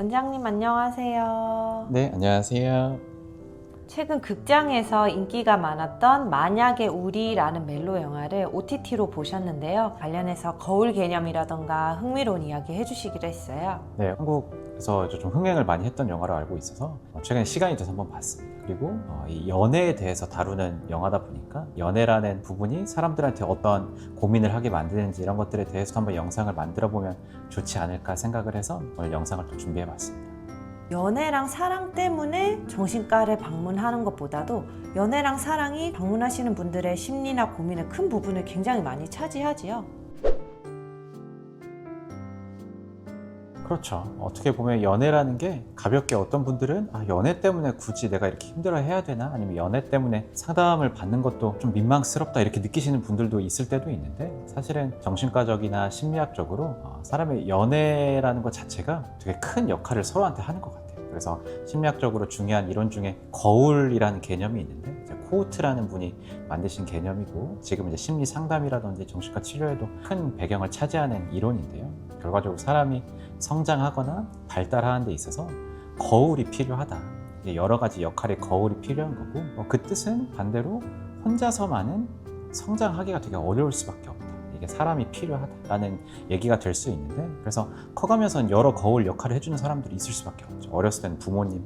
원장님 안녕하세요. 네, 안녕하세요. 최근 극장에서 인기가 많았던 만약의 우리라는 멜로 영화를 OTT로 보셨는데요. 관련해서 거울 개념이라던가 흥미로운 이야기 해주시기로 했어요. 네, 한국에서 좀 흥행을 많이 했던 영화로 알고 있어서 최근에 시간이 돼서 한번 봤습니다. 그리고 이 연애에 대해서 다루는 영화다 보니까 연애라는 부분이 사람들한테 어떤 고민을 하게 만드는지 이런 것들에 대해서 한번 영상을 만들어 보면 좋지 않을까 생각을 해서 오늘 영상을 또 준비해 봤습니다. 연애랑 사랑 때문에 정신과를 방문하는 것보다도 연애랑 사랑이 방문하시는 분들의 심리나 고민의 큰 부분을 굉장히 많이 차지하지요. 그렇죠. 어떻게 보면 연애라는 게 가볍게 어떤 분들은 연애 때문에 굳이 내가 이렇게 힘들어 해야 되나? 아니면 연애 때문에 상담을 받는 것도 좀 민망스럽다 이렇게 느끼시는 분들도 있을 때도 있는데 사실은 정신과적이나 심리학적으로 사람의 연애라는 것 자체가 되게 큰 역할을 서로한테 하는 것 같아요. 그래서 심리학적으로 중요한 이론 중에 거울이라는 개념이 있는데 이제 코우트라는 분이 만드신 개념이고 지금 이제 심리 상담이라든지 정신과 치료에도 큰 배경을 차지하는 이론인데요. 결과적으로 사람이 성장하거나 발달하는 데 있어서 거울이 필요하다. 여러 가지 역할의 거울이 필요한 거고 그 뜻은 반대로 혼자서만은 성장하기가 되게 어려울 수밖에 없다. 이게 사람이 필요하다라는 얘기가 될 수 있는데 그래서 커가면서 여러 거울 역할을 해주는 사람들이 있을 수밖에 없죠. 어렸을 때는 부모님,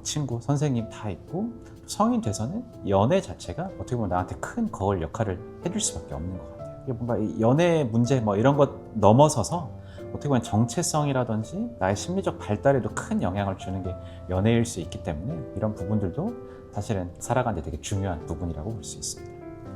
친구, 선생님 다 있고 성인 돼서는 연애 자체가 어떻게 보면 나한테 큰 거울 역할을 해줄 수밖에 없는 것 같아요. 이게 뭔가 연애 문제 이런 것 넘어서서 어떻게 보면 정체성이라든지 나의 심리적 발달에도 큰 영향을 주는 게 연애일 수 있기 때문에 이런 부분들도 사실은 살아가는 데 되게 중요한 부분이라고 볼 수 있습니다.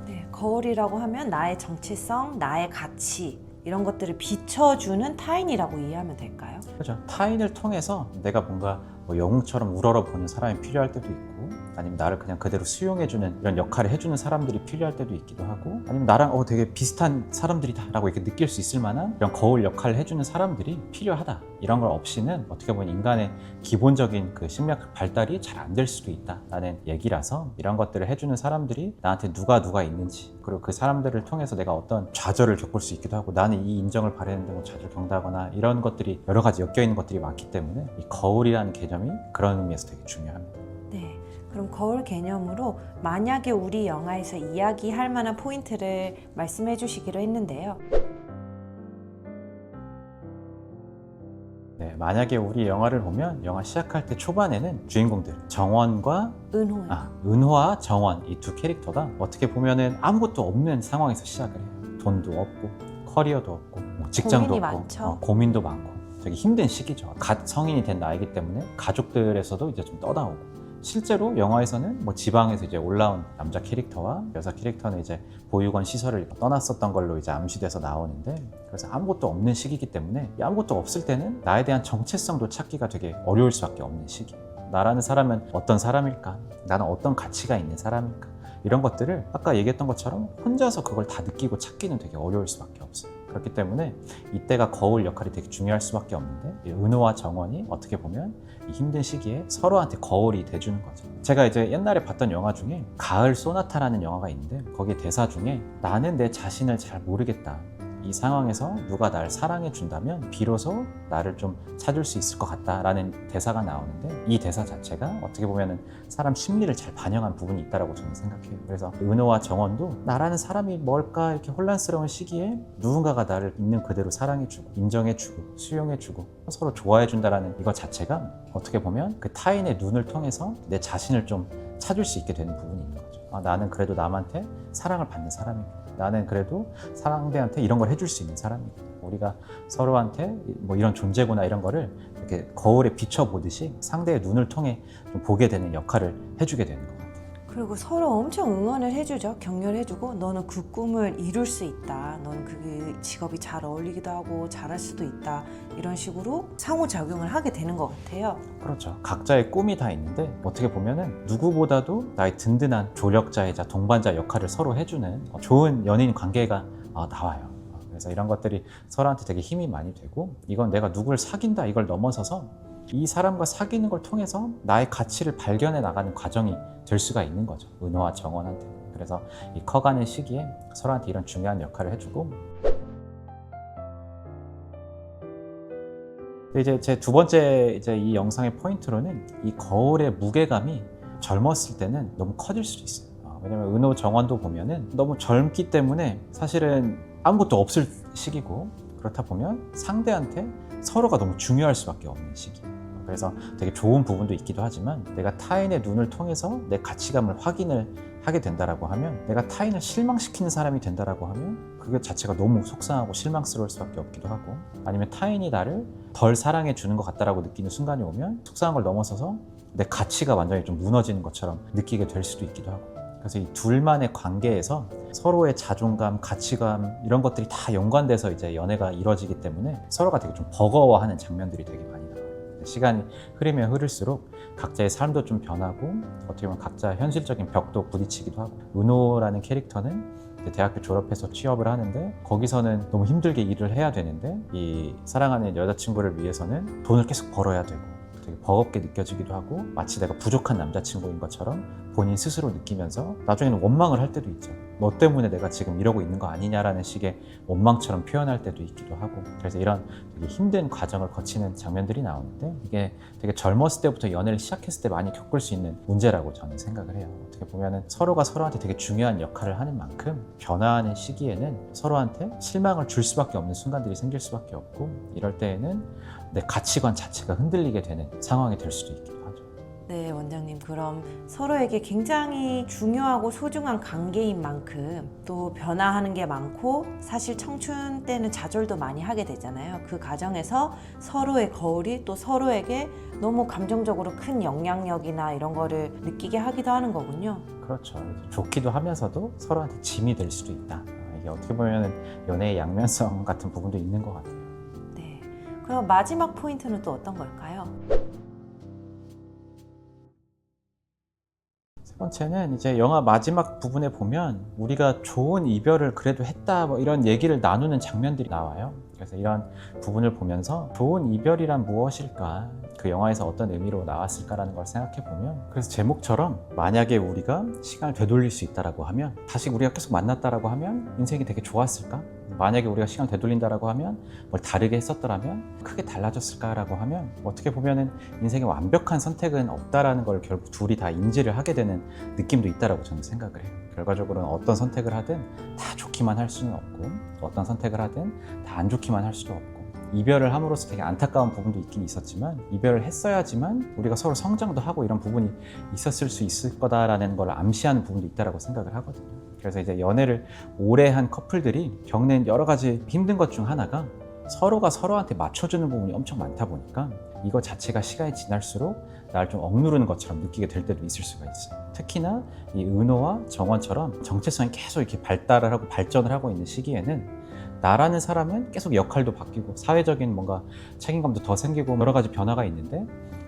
네, 거울이라고 하면 나의 정체성, 나의 가치 이런 것들을 비춰주는 타인이라고 이해하면 될까요? 그렇죠. 타인을 통해서 내가 뭔가 영웅처럼 우러러 보는 사람이 필요할 때도 있고 아니면 나를 그냥 그대로 수용해주는 이런 역할을 해주는 사람들이 필요할 때도 있기도 하고 아니면 나랑 되게 비슷한 사람들이다 라고 이렇게 느낄 수 있을 만한 이런 거울 역할을 해주는 사람들이 필요하다 이런 걸 없이는 어떻게 보면 인간의 기본적인 그 심리학 발달이 잘 안 될 수도 있다라는 얘기라서 이런 것들을 해주는 사람들이 나한테 누가 있는지 그리고 그 사람들을 통해서 내가 어떤 좌절을 겪을 수 있기도 하고 나는 이 인정을 바라는데 좌절 경다거나 이런 것들이 여러 가지 엮여 있는 것들이 많기 때문에 이 거울이라는 개념이 그런 의미에서 되게 중요합니다. 네, 그럼 거울 개념으로 만약에 우리 영화에서 이야기할 만한 포인트를 말씀해 주시기로 했는데요. 네, 만약에 우리 영화를 보면 영화 시작할 때 초반에는 주인공들 정원과 은호와 정원 이 두 캐릭터가 어떻게 보면은 아무것도 없는 상황에서 시작을 해요. 돈도 없고 커리어도 없고 직장도 고민이 없고 많죠. 고민도 많고 되게 힘든 시기죠. 갓 성인이 된 나이기 때문에 가족들에서도 이제 좀 떠나오고 실제로 영화에서는 지방에서 이제 올라온 남자 캐릭터와 여자 캐릭터는 이제 보육원 시설을 떠났었던 걸로 이제 암시돼서 나오는데 그래서 아무것도 없는 시기이기 때문에 아무것도 없을 때는 나에 대한 정체성도 찾기가 되게 어려울 수밖에 없는 시기. 나라는 사람은 어떤 사람일까? 나는 어떤 가치가 있는 사람일까? 이런 것들을 아까 얘기했던 것처럼 혼자서 그걸 다 느끼고 찾기는 되게 어려울 수밖에 없어요. 그렇기 때문에 이때가 거울 역할이 되게 중요할 수밖에 없는데 은호와 정원이 어떻게 보면 이 힘든 시기에 서로한테 거울이 돼주는 거죠. 제가 이제 옛날에 봤던 영화 중에 가을 소나타라는 영화가 있는데 거기에 대사 중에 나는 내 자신을 잘 모르겠다. 이 상황에서 누가 날 사랑해 준다면 비로소 나를 좀 찾을 수 있을 것 같다라는 대사가 나오는데 이 대사 자체가 어떻게 보면 사람 심리를 잘 반영한 부분이 있다고 저는 생각해요. 그래서 은호와 정원도 나라는 사람이 뭘까 이렇게 혼란스러운 시기에 누군가가 나를 있는 그대로 사랑해주고 인정해주고 수용해주고 서로 좋아해준다라는 이것 자체가 어떻게 보면 그 타인의 눈을 통해서 내 자신을 좀 찾을 수 있게 되는 부분이 있는 거죠. 나는 그래도 남한테 사랑을 받는 사람이고 나는 그래도 상대한테 이런 걸 해줄 수 있는 사람이고 우리가 서로한테 이런 존재구나 이런 거를 이렇게 거울에 비춰보듯이 상대의 눈을 통해 좀 보게 되는 역할을 해주게 되는 것 같아요. 그리고 서로 엄청 응원을 해주죠. 격려해주고 너는 그 꿈을 이룰 수 있다. 너는 그 직업이 잘 어울리기도 하고 잘할 수도 있다. 이런 식으로 상호작용을 하게 되는 것 같아요. 그렇죠. 각자의 꿈이 다 있는데 어떻게 보면은 누구보다도 나의 든든한 조력자이자 동반자 역할을 서로 해주는 좋은 연인 관계가 나와요. 그래서 이런 것들이 서로한테 되게 힘이 많이 되고 이건 내가 누구를 사귄다 이걸 넘어서서 이 사람과 사귀는 걸 통해서 나의 가치를 발견해 나가는 과정이 될 수가 있는 거죠. 은호와 정원한테. 그래서 이 커가는 시기에 서로한테 이런 중요한 역할을 해주고 근데 이제 제 두 번째 이제 이 영상의 포인트로는 이 거울의 무게감이 젊었을 때는 너무 커질 수도 있어요. 왜냐면 은호 정원도 보면은 너무 젊기 때문에 사실은 아무것도 없을 시기고, 그렇다 보면 상대한테 서로가 너무 중요할 수밖에 없는 시기예요. 그래서 되게 좋은 부분도 있기도 하지만, 내가 타인의 눈을 통해서 내 가치감을 확인을 하게 된다라고 하면, 내가 타인을 실망시키는 사람이 된다라고 하면 그게 자체가 너무 속상하고 실망스러울 수밖에 없기도 하고, 아니면 타인이 나를 덜 사랑해 주는 것 같다라고 느끼는 순간이 오면 속상한 걸 넘어서서 내 가치가 완전히 좀 무너지는 것처럼 느끼게 될 수도 있기도 하고. 그래서 이 둘만의 관계에서 서로의 자존감, 가치감 이런 것들이 다 연관돼서 이제 연애가 이루어지기 때문에 서로가 되게 좀 버거워하는 장면들이 되게 많이 나와요. 시간이 흐르면 흐를수록 각자의 삶도 좀 변하고, 어떻게 보면 각자 현실적인 벽도 부딪히기도 하고. 은호라는 캐릭터는 이제 대학교 졸업해서 취업을 하는데, 거기서는 너무 힘들게 일을 해야 되는데 이 사랑하는 여자친구를 위해서는 돈을 계속 벌어야 되고 되게 버겁게 느껴지기도 하고, 마치 내가 부족한 남자친구인 것처럼 본인 스스로 느끼면서 나중에는 원망을 할 때도 있죠. 너 때문에 내가 지금 이러고 있는 거 아니냐라는 식의 원망처럼 표현할 때도 있기도 하고. 그래서 이런 되게 힘든 과정을 거치는 장면들이 나오는데, 이게 되게 젊었을 때부터 연애를 시작했을 때 많이 겪을 수 있는 문제라고 저는 생각을 해요. 어떻게 보면은 서로가 서로한테 되게 중요한 역할을 하는 만큼 변화하는 시기에는 서로한테 실망을 줄 수밖에 없는 순간들이 생길 수밖에 없고, 이럴 때에는 내 가치관 자체가 흔들리게 되는 상황이 될 수도 있기도 하죠. 네, 원장님. 그럼 서로에게 굉장히 중요하고 소중한 관계인 만큼 또 변화하는 게 많고, 사실 청춘 때는 좌절도 많이 하게 되잖아요. 그 과정에서 서로의 거울이 또 서로에게 너무 감정적으로 큰 영향력이나 이런 거를 느끼게 하기도 하는 거군요. 그렇죠. 좋기도 하면서도 서로한테 짐이 될 수도 있다. 이게 어떻게 보면 연애의 양면성 같은 부분도 있는 것 같아요. 네. 그럼 마지막 포인트는 또 어떤 걸까요? 세 번째는 이제 영화 마지막 부분에 보면 우리가 좋은 이별을 그래도 했다 뭐 이런 얘기를 나누는 장면들이 나와요. 그래서 이런 부분을 보면서 좋은 이별이란 무엇일까, 그 영화에서 어떤 의미로 나왔을까라는 걸 생각해 보면, 그래서 제목처럼 만약에 우리가 시간을 되돌릴 수 있다라고 하면, 다시 우리가 계속 만났다라고 하면 인생이 되게 좋았을까? 만약에 우리가 시간을 되돌린다라고 하면 뭘 다르게 했었더라면 크게 달라졌을까라고 하면, 어떻게 보면은 인생에 완벽한 선택은 없다라는 걸 결국 둘이 다 인지를 하게 되는 느낌도 있다라고 저는 생각을 해요. 결과적으로는 어떤 선택을 하든 다 좋기만 할 수는 없고, 어떤 선택을 하든 다 안 좋기만 할 수도 없고, 이별을 함으로써 되게 안타까운 부분도 있긴 있었지만, 이별을 했어야지만 우리가 서로 성장도 하고 이런 부분이 있었을 수 있을 거다라는 걸 암시하는 부분도 있다라고 생각을 하거든요. 그래서 이제 연애를 오래 한 커플들이 겪는 여러 가지 힘든 것 중 하나가 서로가 서로한테 맞춰주는 부분이 엄청 많다 보니까 이거 자체가 시간이 지날수록 나를 좀 억누르는 것처럼 느끼게 될 때도 있을 수가 있어요. 특히나 이 은호와 정원처럼 정체성이 계속 이렇게 발달을 하고 발전을 하고 있는 시기에는 나라는 사람은 계속 역할도 바뀌고 사회적인 뭔가 책임감도 더 생기고 여러 가지 변화가 있는데,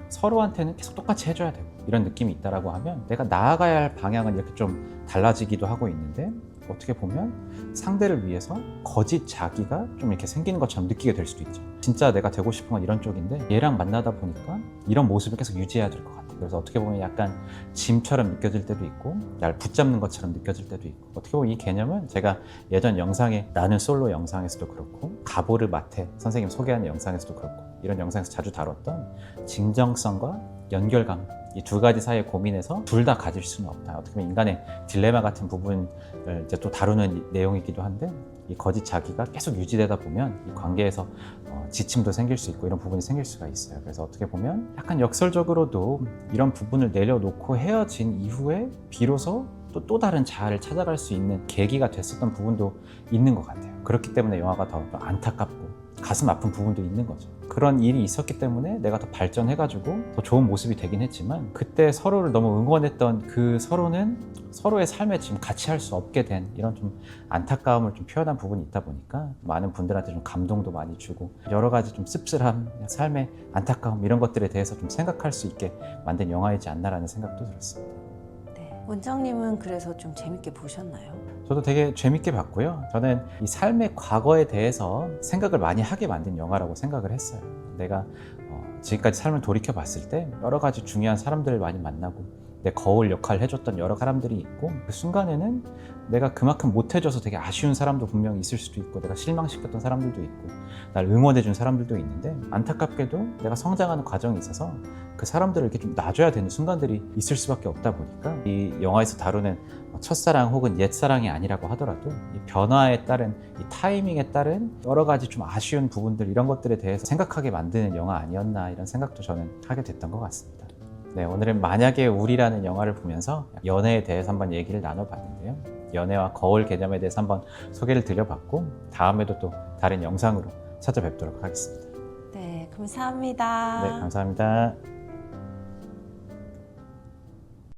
서로한테는 계속 똑같이 해줘야 되고 이런 느낌이 있다라고 하면 내가 나아가야 할 방향은 이렇게 좀 달라지기도 하고 있는데, 어떻게 보면 상대를 위해서 거짓 자기가 좀 이렇게 생기는 것처럼 느끼게 될 수도 있죠. 진짜 내가 되고 싶은 건 이런 쪽인데 얘랑 만나다 보니까 이런 모습을 계속 유지해야 될 것 같아요. 그래서 어떻게 보면 약간 짐처럼 느껴질 때도 있고, 날 붙잡는 것처럼 느껴질 때도 있고, 어떻게 보면 이 개념은 제가 예전 영상에 나는 솔로 영상에서도 그렇고, 가보르 마테 선생님 소개하는 영상에서도 그렇고, 이런 영상에서 자주 다뤘던 진정성과 연결감, 이 두 가지 사이의 고민에서 둘 다 가질 수는 없다. 어떻게 보면 인간의 딜레마 같은 부분을 이제 또 다루는 내용이기도 한데, 이 거짓 자기가 계속 유지되다 보면 이 관계에서 지침도 생길 수 있고 이런 부분이 생길 수가 있어요. 그래서 어떻게 보면 약간 역설적으로도 이런 부분을 내려놓고 헤어진 이후에 비로소 또 다른 자아를 찾아갈 수 있는 계기가 됐었던 부분도 있는 것 같아요. 그렇기 때문에 영화가 더 안타깝고 가슴 아픈 부분도 있는 거죠. 그런 일이 있었기 때문에 내가 더 발전해가지고 더 좋은 모습이 되긴 했지만, 그때 서로를 너무 응원했던 그 서로는 서로의 삶에 지금 같이 할 수 없게 된 이런 좀 안타까움을 좀 표현한 부분이 있다 보니까 많은 분들한테 좀 감동도 많이 주고, 여러 가지 좀 씁쓸함, 삶의 안타까움 이런 것들에 대해서 좀 생각할 수 있게 만든 영화이지 않나라는 생각도 들었습니다. 네. 원장님은 그래서 좀 재밌게 보셨나요? 저도 되게 재밌게 봤고요. 저는 이 삶의 과거에 대해서 생각을 많이 하게 만든 영화라고 생각을 했어요. 내가 지금까지 삶을 돌이켜 봤을 때 여러 가지 중요한 사람들을 많이 만나고 내 거울 역할을 해줬던 여러 사람들이 있고 그 순간에는 내가 그만큼 못해줘서 되게 아쉬운 사람도 분명히 있을 수도 있고 내가 실망시켰던 사람들도 있고 날 응원해준 사람들도 있는데 안타깝게도 내가 성장하는 과정에 있어서 그 사람들을 이렇게 좀 놔줘야 되는 순간들이 있을 수밖에 없다 보니까 이 영화에서 다루는 첫사랑 혹은 옛사랑이 아니라고 하더라도 이 변화에 따른 이 타이밍에 따른 여러 가지 좀 아쉬운 부분들 이런 것들에 대해서 생각하게 만드는 영화 아니었나 이런 생각도 저는 하게 됐던 것 같습니다. 네, 오늘은 만약에 우리라는 영화를 보면서 연애에 대해서 한번 얘기를 나눠봤는데요. 연애와 거울 개념에 대해서 한번 소개를 드려봤고 다음에도 또 다른 영상으로 찾아뵙도록 하겠습니다. 네, 감사합니다. 네, 감사합니다.